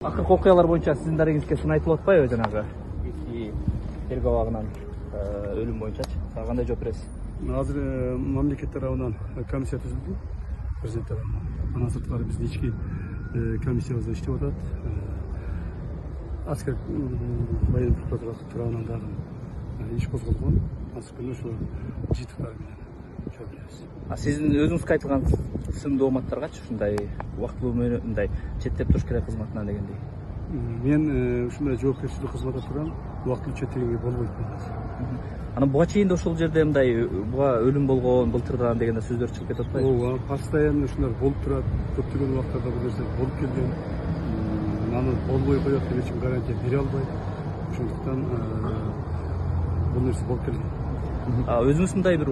Акыркы окуялар боюнча сиздин дарегиңизге сын айтылып атпайбы жанагы тергөө абагынан өлүм боюнчачы? Ага кандай жооп бересиз? Азыр мамлекет тарабынан комиссия түзүлдү. Президент тарабынан. Андан сырткары биздин ички комиссиябыз да иштеп атат. Аскер военный прокуратура тарабынан дагы иш козголгон. Азыр күнү ошо жыйынтыктар менен жооп беребиз. Сиздин өзүңүзгө айтылган сын дооматтаргачы ушундай убактылуу мындай четтеп туруш керек кызматынан дегендей? Мен ушундай жоопкерчилик кызматта турам, убактылуу четтегенге болбойт дейм. Анан буга чейин да ошол жерде мындай буга өлүм болгон былтырдан дегенде сөздөр чыгып кетип атпайбы? Ооба, постоянно ушулар болуп турат. Көптөгөн убактарда бул нерсе болуп келген. Аны болбой коет деп эч ким гарантия бере албайт. Ошондуктан бул нерсе болуп келген. Өзүңүз мындай бир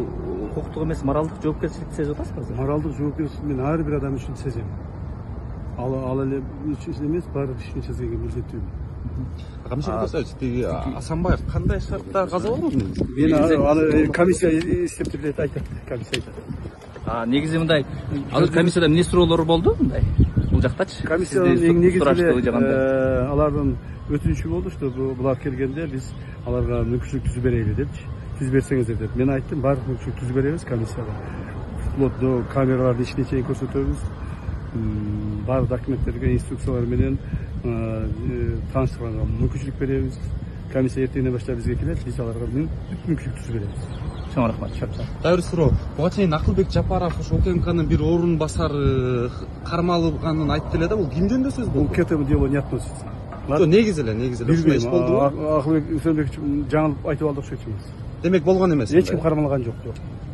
укуктук эмес, моралдык жоопкерчиликти сезип атасызбы? Моралдык жоопкерчилик мен ар бир адам үчүн сезем. Ал эле үчүн эмес, баардык ишин сезенге милдеттүү. Камишер Косаевич, тиги Асанбаев кандай шартта каза болгон? Мен аны комиссия эстеп деп айтат, комиссия айтат. Негизи мындай, азыр комиссияда эмне суроолор болду мындай? Бул жактачы? Комиссиянын эң негизи алардын өтүнүчү болду, что булар келгенде биз аларга мүмкүнчүлүк түзүп берели депчи. Түзүп берсеңиздер деп. Мен айттым, баардык мүмкүнчүлүк түзүп беребиз комиссияга. Вплоть до камераларды ишине чейин көрсөтөбүз. Баардык документтерге, инструкциялар менен тааныштырганга мүмкүнчүлүк беребиз. Комиссия эртеңден баштап бизге келет, биз аларга мүмкүнчүлүк түзүп беребиз. Чоң рахмат. Дайыр суроо. Буга чейин Акылбек Жапаров ошо ОКМКнын бир орун басары кармалганын айтып эле да, бул кимден да сөз болду? К этому делу не относится. Негизи эле ушундай иш болдубу? Акылбек Үсөнбекович жаңылып айтып алды окшойт эмес. Демек болгон эмес. Эч ким кармалган жок.